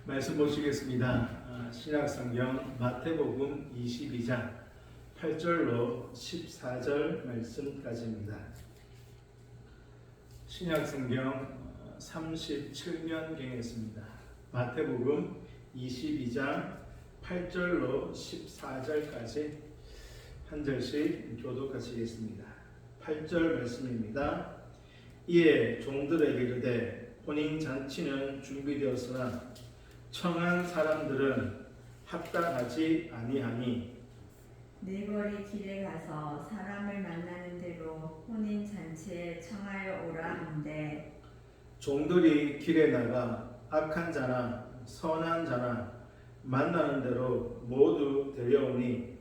말씀 보시겠습니다. 신약성경 마태복음 22장 8절로 14절 말씀까지입니다. 신약성경 37면경에 있습니다. 마태복음 22장 8절로 14절까지 한 절씩 교독하시겠습니다. 8절 말씀입니다. 이에 종들에게 이르되 혼인잔치는 준비되었으나 청한 사람들은 합당하지 아니하니 네거리 길에 가서 사람을 만나는 대로 혼인 잔치에 청하여 오라 한대. 종들이 길에 나가 악한 자나 선한 자나 만나는 대로 모두 데려오니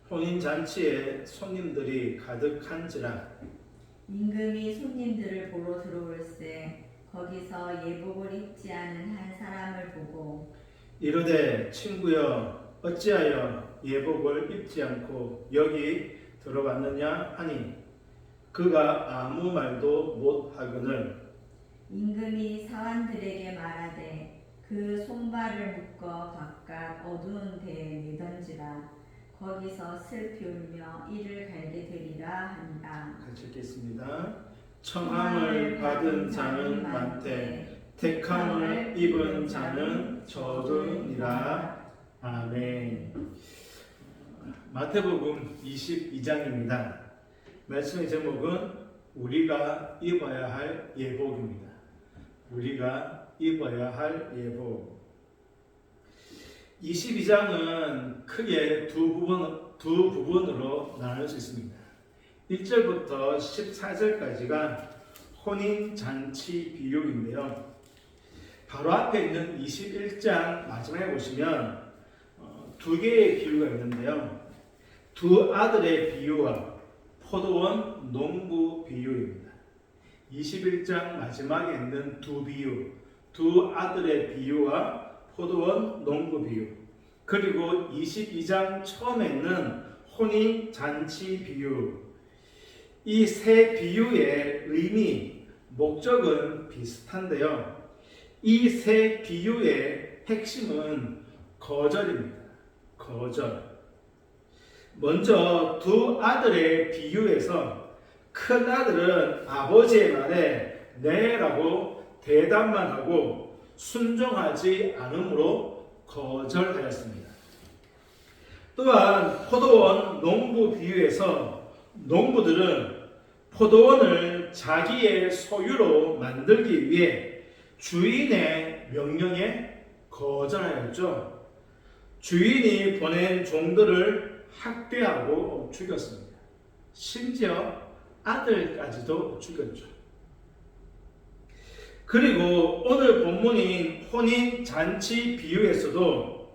혼인 잔치에 손님들이 가득한지라. 임금이 손님들을 보러 들어올세 거기서 예복을 입지 않은 한 사람을 보고 이르되 친구여 어찌하여 예복을 입지 않고 여기 들어왔느냐 하니 그가 아무 말도 못하거늘 임금이 사환들에게 말하되 그 손발을 묶어 각각 어두운 데에 내던지라. 거기서 슬피 울며 이를 갈게 되리라 한다. 같이 읽겠습니다. 청함을 받은 자는 많되 택함을 입은 자는 적으니라. 아멘. 마태복음 22장입니다. 말씀의 제목은 우리가 입어야 할 예복입니다. 우리가 입어야 할 예복. 22장은 크게 두 부분으로 나눌 수 있습니다. 1절부터 14절까지가 혼인잔치 비유인데요. 바로 앞에 있는 21장 마지막에 보시면 두 개의 비유가 있는데요. 두 아들의 비유와 포도원 농부 비유입니다. 21장 마지막에 있는 두 비유, 두 아들의 비유와 포도원 농부 비유, 그리고 22장 처음에 있는 혼인잔치 비유, 이 세 비유의 의미, 목적은 비슷한데요. 이 세 비유의 핵심은 거절입니다. 거절. 먼저 두 아들의 비유에서 큰 아들은 아버지의 말에 네라고 대답만 하고 순종하지 않으므로 거절하였습니다. 또한 포도원 농부 비유에서 농부들은 포도원을 자기의 소유로 만들기 위해 주인의 명령에 거절하였죠. 주인이 보낸 종들을 학대하고 죽였습니다. 심지어 아들까지도 죽였죠. 그리고 오늘 본문인 혼인잔치 비유에서도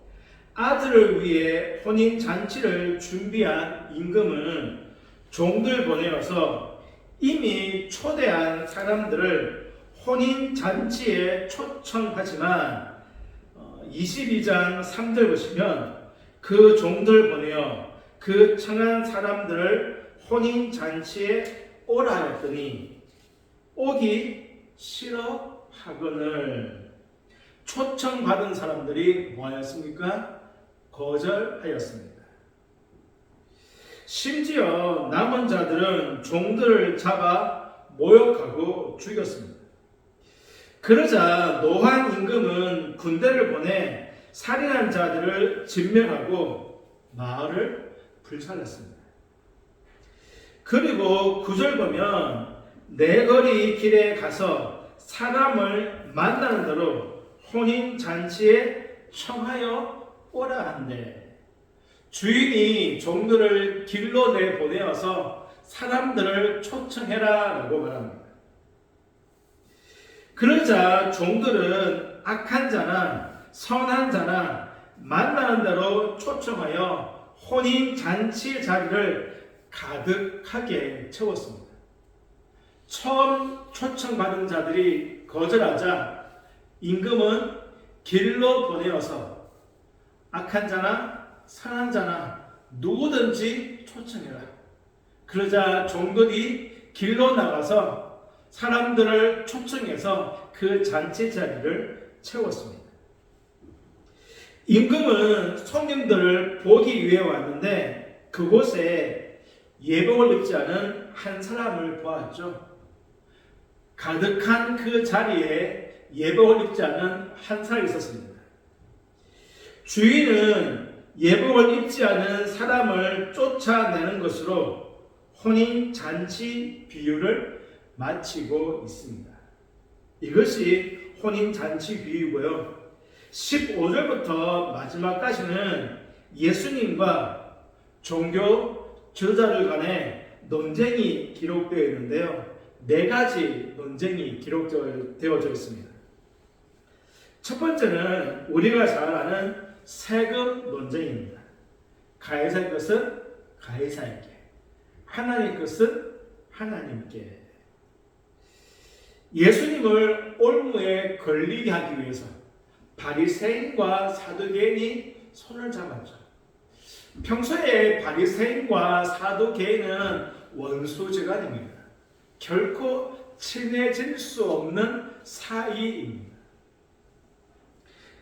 아들을 위해 혼인잔치를 준비한 임금은 종들 보내어서 이미 초대한 사람들을 혼인잔치에 초청하지만 22장 3절 보시면 그 종들 보내어 그 청한 사람들을 혼인잔치에 오라 하였더니 오기 싫어하거늘. 초청받은 사람들이 뭐하였습니까? 거절하였습니다. 심지어 남은 자들은 종들을 잡아 모욕하고 죽였습니다. 그러자 노한 임금은 군대를 보내 살인한 자들을 진멸하고 마을을 불살랐습니다. 그리고 9절 보면 네거리 길에 가서 사람을 만나는 대로 혼인잔치에 청하여 오라 한대. 주인이 종들을 길로 내보내어서 사람들을 초청해라 라고 말합니다. 그러자 종들은 악한 자나 선한 자나 만나는 대로 초청하여 혼인잔치 자리를 가득하게 채웠습니다. 처음 초청받은 자들이 거절하자 임금은 길로 보내어서 악한 자나 선한 자나 누구든지 초청해라. 그러자 종들이 길로 나가서 사람들을 초청해서 그 잔치 자리를 채웠습니다. 임금은 손님들을 보기 위해 왔는데 그곳에 예복을 입지 않은 한 사람을 보았죠. 가득한 그 자리에 예복을 입지 않은 한 사람이 있었습니다. 주인은 예복을 입지 않은 사람을 쫓아내는 것으로 혼인잔치 비유를 마치고 있습니다. 이것이 혼인잔치 비유고요. 15절부터 마지막까지는 예수님과 종교 지도자들 간의 논쟁이 기록되어 있는데요. 네 가지 논쟁이 기록되어져 있습니다. 첫 번째는 우리가 잘 아는 세금 논쟁입니다. 가이사의 것은 가이사에게, 하나님 것은 하나님께. 예수님을 올무에 걸리게 하기 위해서 바리새인과 사두개인이 손을 잡았죠. 평소에 바리새인과 사두개인은 원수지간입니다. 결코 친해질 수 없는 사이입니다.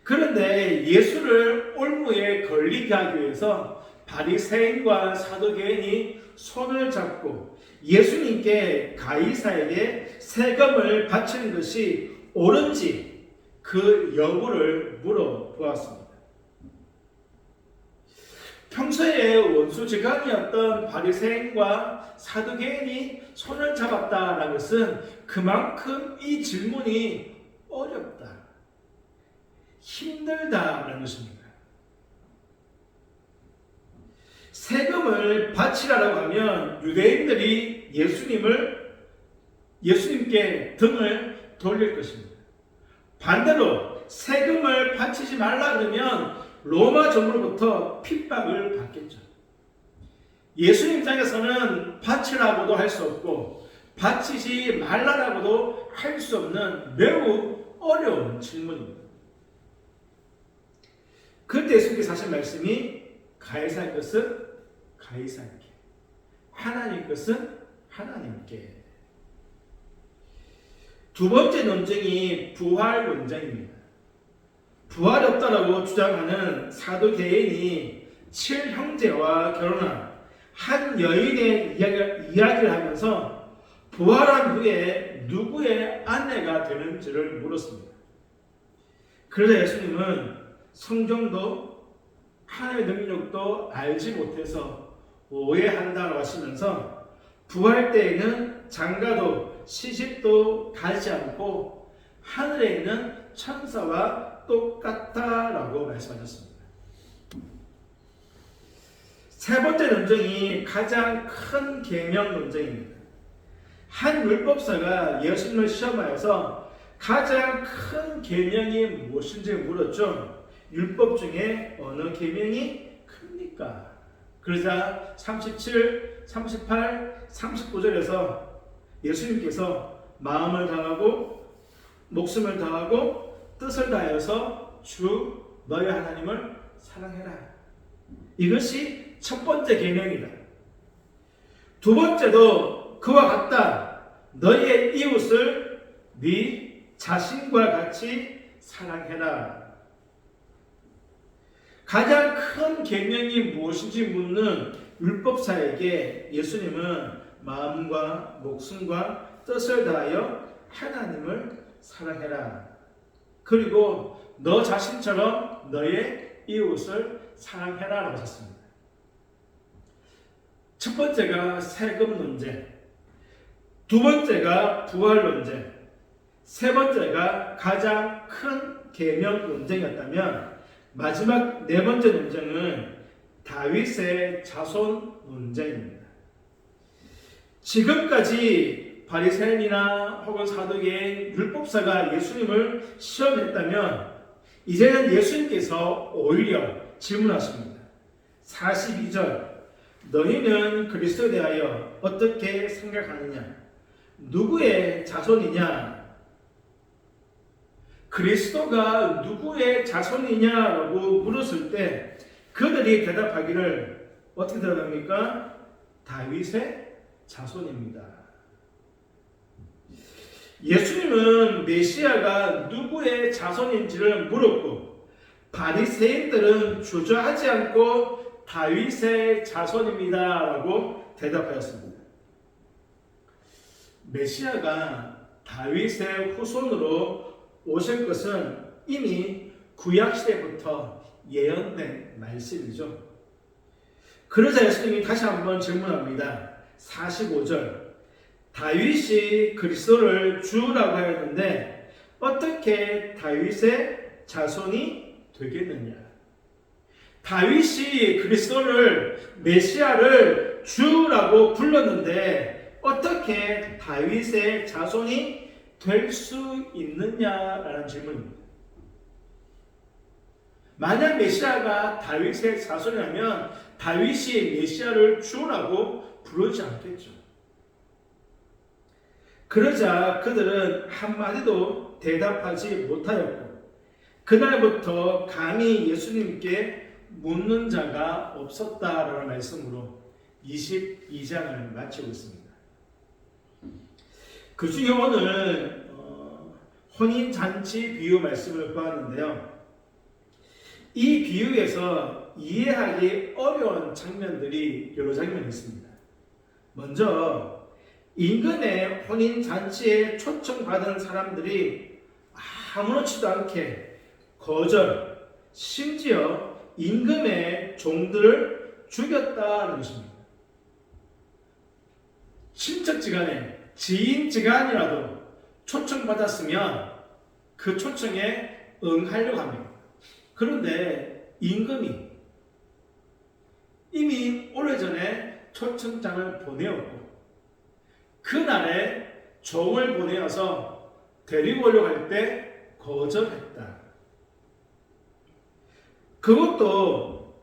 그런데 예수를 올무에 걸리게 하기 위해서 바리새인과 사두개인이 손을 잡고 예수님께 가이사에게 세금을 바치는 것이 옳은지 그 여부를 물어보았습니다. 평소에 원수지간이었던 바리새인과 사두개인이 손을 잡았다라는 것은 그만큼 이 질문이 어렵다, 힘들다라는 것입니다. 세금을 바치라고 하면 유대인들이 예수님께 등을 돌릴 것입니다. 반대로 세금을 바치지 말라 그러면 로마 정부로부터 핍박을 받겠죠. 예수님 입장에서는 바치라고도 할 수 없고 바치지 말라라고도 할 수 없는 매우 어려운 질문입니다. 그때 예수님께서 하신 말씀이 가이사의 것은 가이사에게, 하나님 것은 하나님께. 두 번째 논쟁이 부활 논쟁입니다. 부활이 없다라고 주장하는 사두개인이 7형제와 결혼한 한 여인의 이야기를 하면서 부활한 후에 누구의 아내가 되는지를 물었습니다. 그러자 예수님은 성경도 하나님의 능력도 알지 못해서 오해한다고 하시면서 부활 때에는 장가도 시집도 가지 않고 하늘에 있는 천사와 똑같다라고 말씀하셨습니다. 세 번째 논쟁이 가장 큰 계명 논쟁입니다. 한 율법사가 예수님을 시험하여서 가장 큰 계명이 무엇인지 물었죠. 율법 중에 어느 계명이 큽니까? 그러자 37, 38, 39절에서 예수님께서 마음을 다하고 목숨을 다하고 뜻을 다하여서 주 너의 하나님을 사랑해라. 이것이 첫 번째 계명이다. 두 번째도 그와 같다. 너의 이웃을 네 자신과 같이 사랑해라. 가장 큰 계명이 무엇인지 묻는 율법사에게 예수님은 마음과 목숨과 뜻을 다하여 하나님을 사랑해라. 그리고 너 자신처럼 너의 이웃을 사랑해라 라고 하셨습니다. 첫 번째가 세금 논쟁, 두 번째가 부활 논쟁, 세 번째가 가장 큰 계명 논쟁이었다면 마지막 네 번째 논쟁은 다윗의 자손 논쟁입니다. 지금까지 바리새인이나 혹은 사두개인 율법사가 예수님을 시험했다면 이제는 예수님께서 오히려 질문하십니다. 42절 너희는 그리스도에 대하여 어떻게 생각하느냐? 누구의 자손이냐? 그리스도가 누구의 자손이냐라고 물었을 때 그들이 대답하기를 어떻게 대답합니까? 다윗의 자손입니다. 예수님은 메시아가 누구의 자손인지를 물었고 바리새인들은 주저하지 않고 다윗의 자손입니다라고 대답하였습니다. 메시아가 다윗의 후손으로 오실 것은 이미 구약시대부터 예언된 말씀이죠. 그러자 예수님이 다시 한번 질문합니다. 45절, 다윗이 그리스도를 주라고 하였는데 어떻게 다윗의 자손이 되겠느냐? 다윗이 그리스도를, 메시아를 주라고 불렀는데 어떻게 다윗의 자손이 될 수 있느냐라는 질문입니다. 만약 메시아가 다윗의 자손이라면 다윗이 메시아를 주라고 부르지 않겠죠. 그러자 그들은 한마디도 대답하지 못하였고 그날부터 감히 예수님께 묻는 자가 없었다라는 말씀으로 22장을 마치고 있습니다. 그 중에 오늘 혼인잔치 비유 말씀을 보았는데요. 이 비유에서 이해하기 어려운 장면들이 여러 장면이 있습니다. 먼저 임금의 혼인잔치에 초청받은 사람들이 아무렇지도 않게 거절, 심지어 임금의 종들을 죽였다는 것입니다. 친척지간에 지인지간이라도 초청받았으면 그 초청에 응하려고 합니다. 그런데 임금이 이미 오래전에 초청장을 보내었고 그날에 종을 보내어서 데리고 오려고 할 때 거절했다. 그것도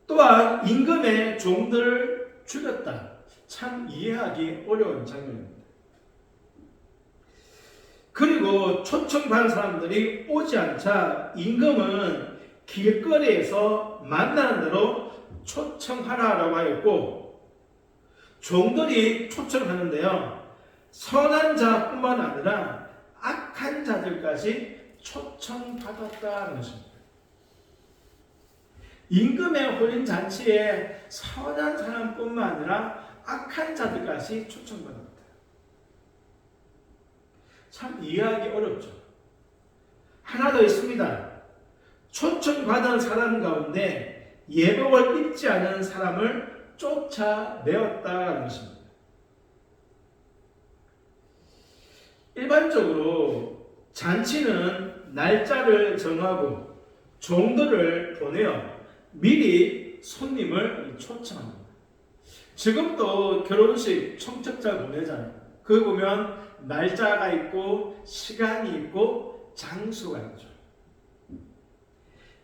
또한 임금의 종들을 죽였다. 참 이해하기 어려운 장면입니다. 그리고 초청받은 사람들이 오지 않자 임금은 길거리에서 만나는 대로 초청하라라고 하였고 종들이 초청하는데요. 선한 자뿐만 아니라 악한 자들까지 초청받았다는 것입니다. 임금의 혼인잔치에 선한 사람뿐만 아니라 악한 자들까지 초청받았다. 참 이해하기 어렵죠. 하나 더 있습니다. 초청받은 사람 가운데 예복을 입지 않은 사람을 쫓아내었다는 것입니다. 일반적으로 잔치는 날짜를 정하고 종들을 보내어 미리 손님을 초청합니다. 지금도 결혼식 청첩장 보내잖아요. 그거 보면 날짜가 있고 시간이 있고 장소가 있죠.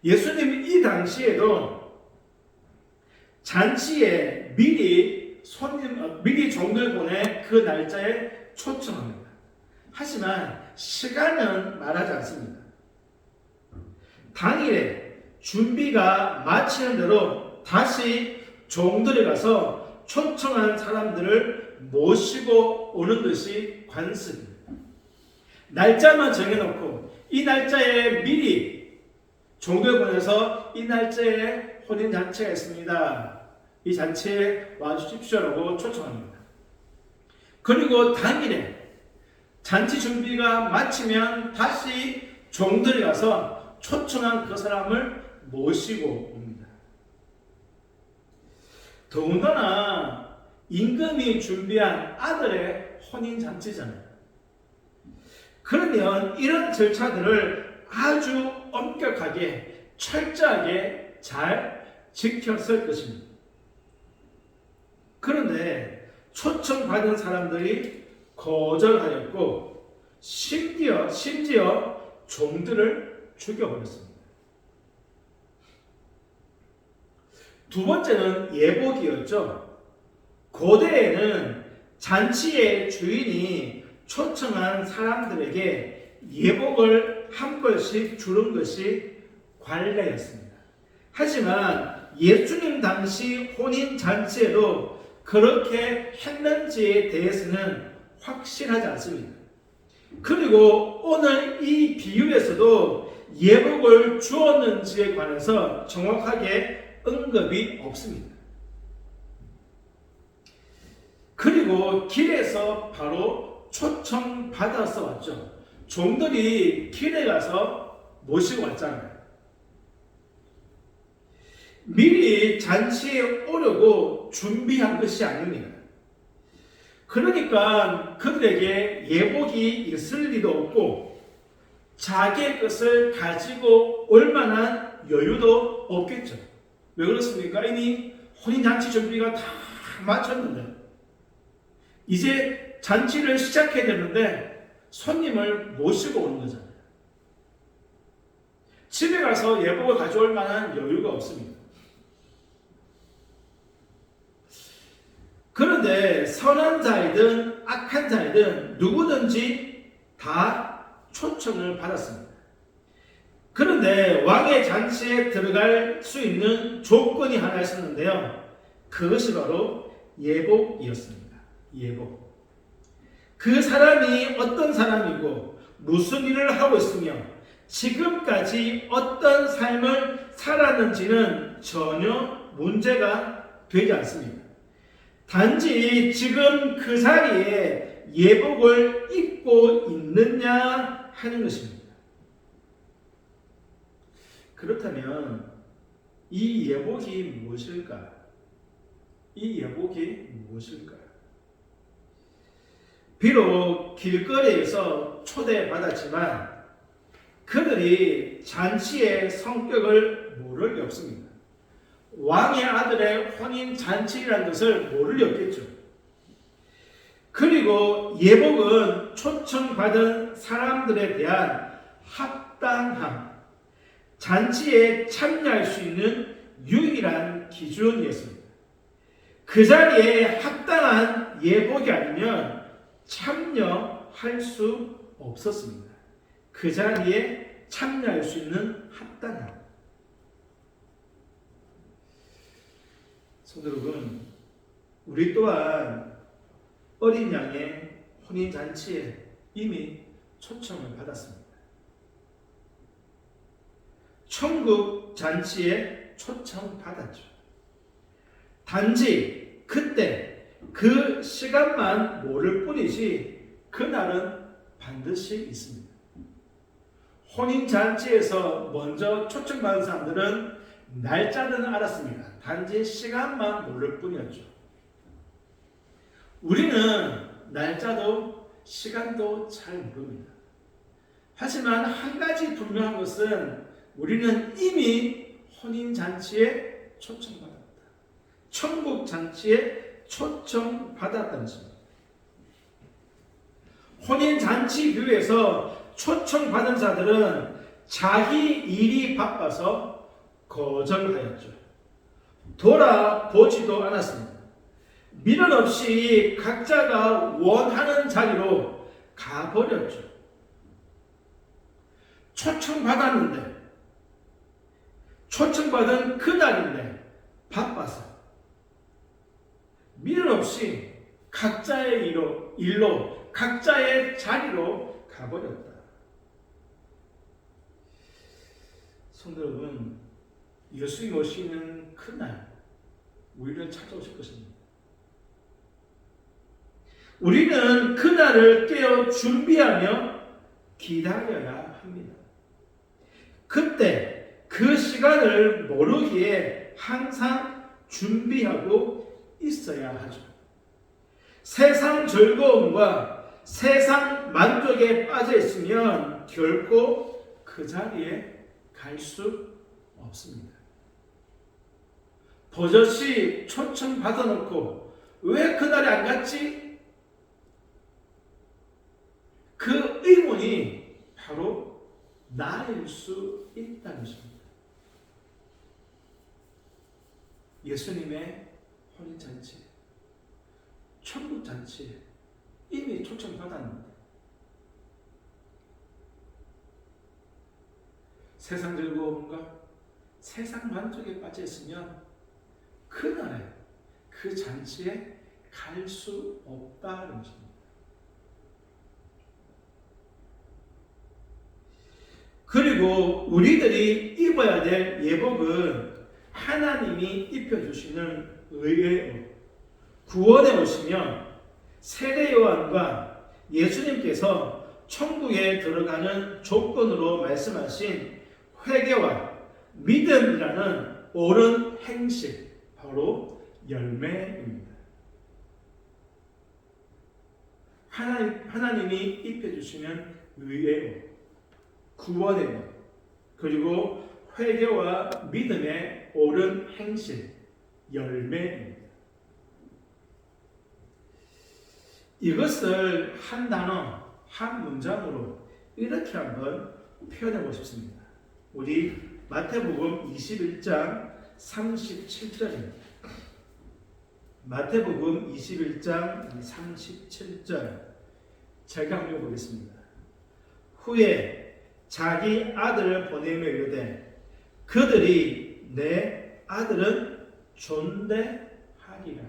예수님이 이 당시에도 잔치에 미리 종들 보내 그 날짜에 초청합니다. 하지만 시간은 말하지 않습니다. 당일에 준비가 마치는 대로 다시 종들이 가서 초청한 사람들을 모시고 오는 것이 관습입니다. 날짜만 정해놓고 이 날짜에 미리 종들 보내서 이 날짜에 혼인잔치가 있습니다. 이 잔치에 와주십시오라고 초청합니다. 그리고 당일에 잔치 준비가 마치면 다시 종들이 가서 초청한 그 사람을 모시고 옵니다. 더군다나 임금이 준비한 아들의 혼인잔치잖아요. 그러면 이런 절차들을 아주 엄격하게 철저하게 잘 지켰을 것입니다. 그런데 초청받은 사람들이 거절하였고 심지어 종들을 죽여버렸습니다. 두 번째는 예복이었죠. 고대에는 잔치의 주인이 초청한 사람들에게 예복을 한 벌씩 주는 것이 관례였습니다. 하지만 예수님 당시 혼인잔치에도 그렇게 했는지에 대해서는 확실하지 않습니다. 그리고 오늘 이 비유에서도 예복을 주었는지에 관해서 정확하게 언급이 없습니다. 그리고 길에서 바로 초청받아서 왔죠. 종들이 길에 가서 모시고 왔잖아요. 미리 잔치에 오려고 준비한 것이 아닙니다. 그러니까 그들에게 예복이 있을 리도 없고 자기의 것을 가지고 올 만한 여유도 없겠죠. 왜 그렇습니까? 이미 혼인잔치 준비가 다 마쳤는데 이제 잔치를 시작해야 되는데 손님을 모시고 오는 거잖아요. 집에 가서 예복을 가져올 만한 여유가 없습니다. 그런데 선한 자이든 악한 자이든 누구든지 다 초청을 받았습니다. 그런데 왕의 잔치에 들어갈 수 있는 조건이 하나 있었는데요. 그것이 바로 예복이었습니다. 예복. 그 사람이 어떤 사람이고 무슨 일을 하고 있으며 지금까지 어떤 삶을 살았는지는 전혀 문제가 되지 않습니다. 단지 지금 그 자리에 예복을 입고 있느냐 하는 것입니다. 그렇다면 이 예복이 무엇일까? 이 예복이 무엇일까? 비록 길거리에서 초대받았지만 그들이 잔치의 성격을 모를 리 없습니다. 왕의 아들의 혼인 잔치라는 것을 모를 리 없겠죠. 그리고 예복은 초청받은 사람들에 대한 합당함, 잔치에 참여할 수 있는 유일한 기준이었습니다. 그 자리에 합당한 예복이 아니면 참여할 수 없었습니다. 그 자리에 참여할 수 있는 합당함. 성도 여러분, 우리 또한 어린 양의 혼인잔치에 이미 초청을 받았습니다. 천국 잔치에 초청받았죠. 단지 그때 그 시간만 모를 뿐이지 그날은 반드시 있습니다. 혼인잔치에서 먼저 초청받은 사람들은 날짜는 알았습니다. 단지 시간만 모를 뿐이었죠. 우리는 날짜도 시간도 잘 모릅니다. 하지만 한 가지 분명한 것은 우리는 이미 혼인잔치에 초청받았다. 천국잔치에 초청받았다는 것입니다. 혼인잔치교회에서 초청받은 자들은 자기 일이 바빠서 거절하였죠. 돌아보지도 않았습니다. 미련 없이 각자가 원하는 자리로 가버렸죠. 초청받았는데, 초청받은 그날인데 바빠서 미련 없이 각자의 일로 각자의 자리로 가버렸다. 성도 여러분, 예수님 오시는 그날 우리를 찾아오실 것입니다. 우리는 그날을 깨어 준비하며 기다려야 합니다. 그때 그 시간을 모르기에 항상 준비하고 있어야 하죠. 세상 즐거움과 세상 만족에 빠져 있으면 결코 그 자리에 갈 수 없습니다. 버젓이 초청 받아놓고 왜 그날에 안 갔지? 그 의문이 바로 나일 수 있다는 것입니다. 예수님의 혼인잔치, 천국잔치에 이미 초청받았는데 세상 즐거움과 세상 만족에 빠져 있으면 그날에 그 잔치에 갈 수 없다는 것입니다. 그리고 그리고 우리들이 입어야 될 예복은 하나님이 입혀주시는 의의 옷, 구원에 오시면 세례 요한과 예수님께서 천국에 들어가는 조건으로 말씀하신 회개와 믿음이라는 옳은 행실, 바로 열매입니다. 하나님이 입혀주시는 의의 옷, 구원의 옷, 그리고 회개와 믿음의 옳은 행실, 열매입니다. 이것을 한 단어, 한 문장으로 이렇게 한번 표현해 보십니다. 우리 마태복음 21장 37절입니다. 마태복음 21장 37절 제가 한번 읽어보겠습니다. 후에 자기 아들을 보내며 이르되 그들이 내 아들은 존대하리라.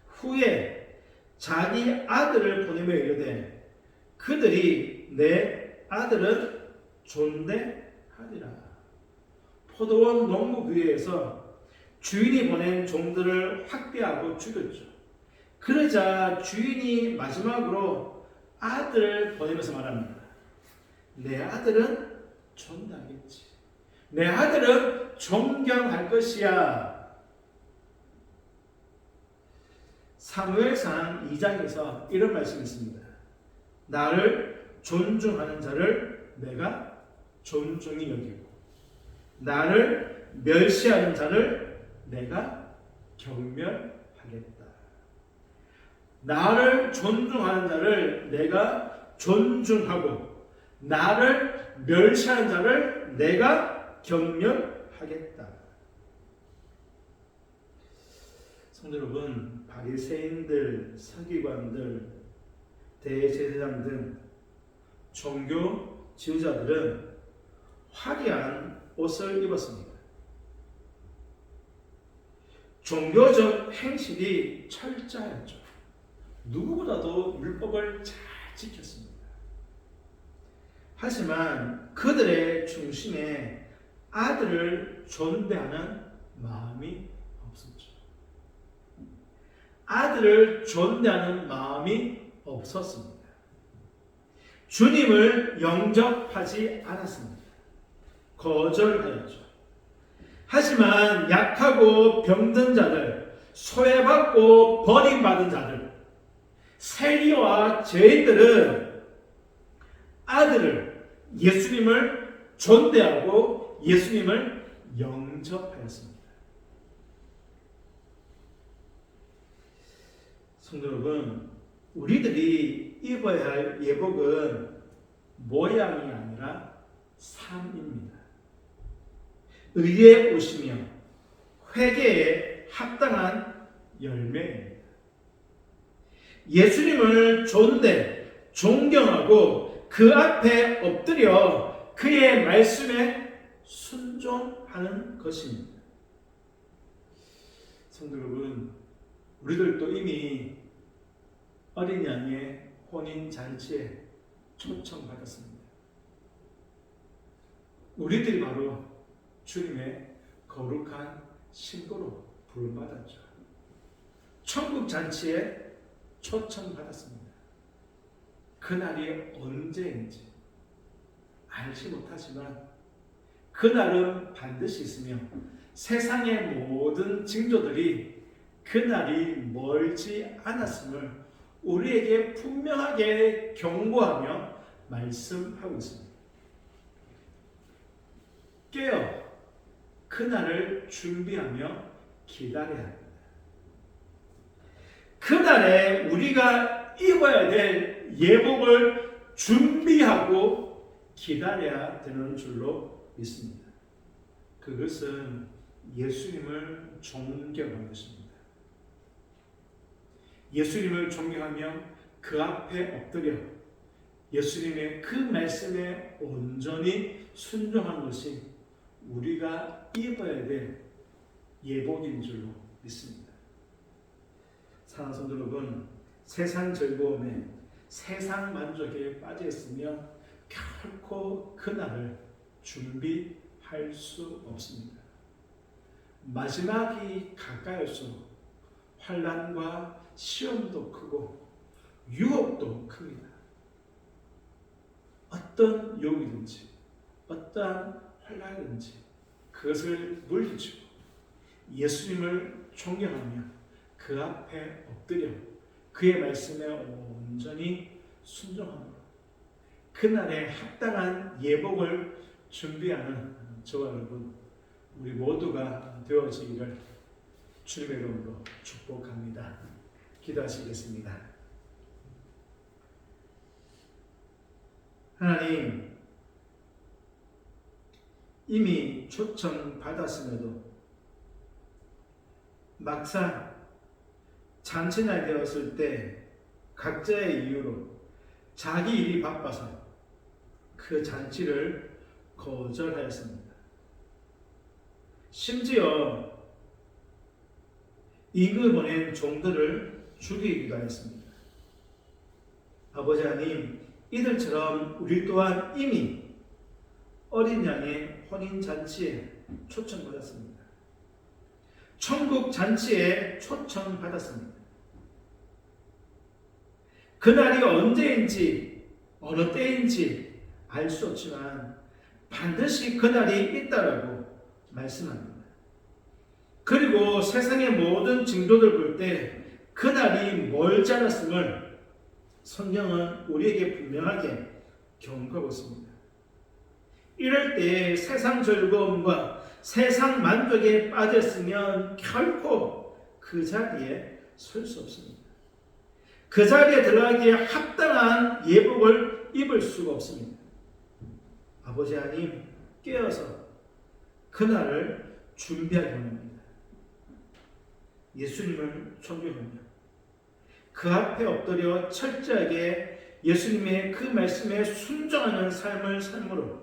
후에 자기 아들을 보내며 이르되 그들이 내 아들은 존대하리라. 포도원 농부교회에서 주인이 보낸 종들을 학대하고 죽였죠. 그러자 주인이 마지막으로 아들을 보내면서 말합니다. 내 아들은 존대하겠지. 내 아들은 존경할 것이야. 사무엘상 2장에서 이런 말씀이 있습니다. 나를 존중하는 자를 내가 존중히 여기고 나를 멸시하는 자를 내가 경멸하겠다. 나를 존중하는 자를 내가 존중하고 나를 멸시하는 자를 내가 경멸하겠다. 성도 여러분, 바리새인들, 서기관들, 대제사장 등 종교 지도자들은 화려한 옷을 입었습니다. 종교적 행실이 철저했죠. 누구보다도 율법을 잘 지켰습니다. 하지만 그들의 중심에 아들을 존대하는 마음이 없었죠. 아들을 존대하는 마음이 없었습니다. 주님을 영접하지 않았습니다. 거절하였죠. 하지만 약하고 병든 자들, 소외받고 버림받은 자들, 세리와 죄인들은 아들을, 예수님을 존대하고 예수님을 영접하였습니다. 성도 여러분, 우리들이 입어야 할 예복은 모양이 아니라 삶입니다. 의에 오시며 회개에 합당한 열매입니다. 예수님을 존경하고 그 앞에 엎드려 그의 말씀에 순종하는 것입니다. 성도 여러분, 우리들도 이미 어린 양의 혼인 잔치에 초청받았습니다. 우리들이 바로 주님의 거룩한 신부로 부름받았죠. 천국 잔치에 초청받았습니다. 그날이 언제인지 알지 못하지만 그날은 반드시 있으며 세상의 모든 징조들이 그날이 멀지 않았음을 우리에게 분명하게 경고하며 말씀하고 있습니다. 깨어 그날을 준비하며 기다려야 합니다. 그날에 우리가 입어야 될 예복을 준비하고 기다려야 되는 줄로 믿습니다. 그것은 예수님을 존경하는 것입니다. 예수님을 존경하며 그 앞에 엎드려 예수님의 그 말씀에 온전히 순종하는 것이 우리가 입어야 될 예복인 줄로 믿습니다. 사랑하는 성도 여러분, 세상 즐거움에 세상 만족에 빠져 있으며 결코 그날을 준비할 수 없습니다. 마지막이 가까이 올수록 환난과 시험도 크고 유혹도 큽니다. 어떤 유혹이든지 어떠한 환난이든지 그것을 물리치고 예수님을 존경하며 그 앞에 엎드려 그의 말씀에 온전히 순종함으로 그날에 합당한 예복을 준비하는 저와 여러분 우리 모두가 되어지기를 주님의 이름으로 축복합니다. 기도하시겠습니다. 하나님, 이미 초청받았음에도 막상 잔치날 되었을 때 각자의 이유로 자기 일이 바빠서 그 잔치를 거절하였습니다. 심지어 임금 보낸 종들을 죽이기도 하였습니다. 아버지 하나님, 이들처럼 우리 또한 이미 어린 양의 혼인 잔치에 초청받았습니다. 천국 잔치에 초청받았습니다. 그날이 언제인지 어느 때인지 알 수 없지만 반드시 그날이 있다라고 말씀합니다. 그리고 세상의 모든 징조들 볼 때 그날이 멀지 않았음을 성경은 우리에게 분명하게 경고하고 있습니다. 이럴 때 세상 즐거움과 세상 만족에 빠졌으면 결코 그 자리에 설 수 없습니다. 그 자리에 들어가기에 합당한 예복을 입을 수가 없습니다. 아버지 하나님, 깨어서 그날을 준비하기 원합니다. 예수님을 존경하며 그 앞에 엎드려 철저하게 예수님의 그 말씀에 순종하는 삶을 삶으로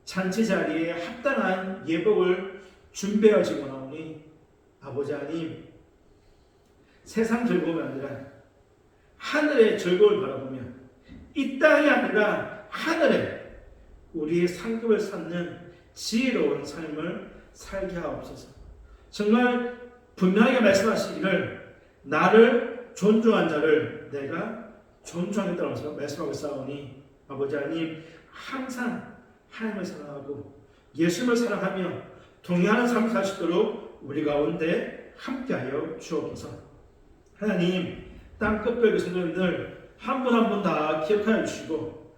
잔치 자리에 합당한 예복을 준비하지 원하오니 아버지 하나님, 세상 즐거움이 아니라 하늘의 즐거움을 바라보며 이 땅이 아니라 하늘에 우리의 상급을 쌓는 지혜로운 삶을 살게 하옵소서. 정말 분명하게 말씀하시기를 나를 존중한 자를 내가 존중하겠다고 말씀하고 있사오니 아버지 하나님, 항상 하나님을 사랑하고 예수님을 사랑하며 동의하는 삶을 살 수 있도록 우리 가운데 함께하여 주옵소서. 하나님, 땅끝별 성도님들 한 분 한 분 다 기억하여 주시고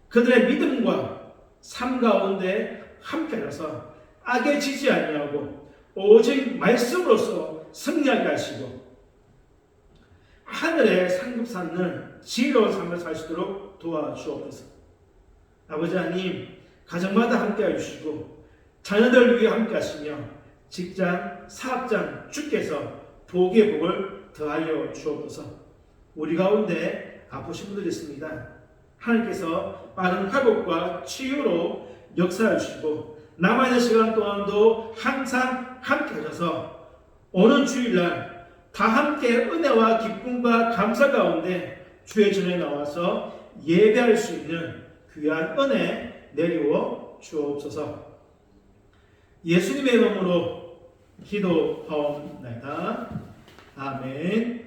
그들의 믿음과 삶 가운데 함께하셔서 악에 지지 아니하고 오직 말씀으로서 승리하게 하시고 하늘의 상급 쌓는 지혜로운 삶을 살 수 있도록 도와주옵소서. 아버지 하나님, 가정마다 함께해 주시고 자녀들 위해 함께 하시며 직장, 사업장 주께서 복의 복을 더하여 주옵소서. 우리 가운데 아프신 분들이 있습니다. 하나님께서 빠른 회복과 치유로 역사해 주시고 남아있는 시간 동안도 항상 함께 하셔서 오는 주일날 다 함께 은혜와 기쁨과 감사 가운데 주의 전에 나와서 예배할 수 있는 귀한 은혜 내리워 주옵소서. 예수님의 이름으로 기도하옵나이다. 아멘.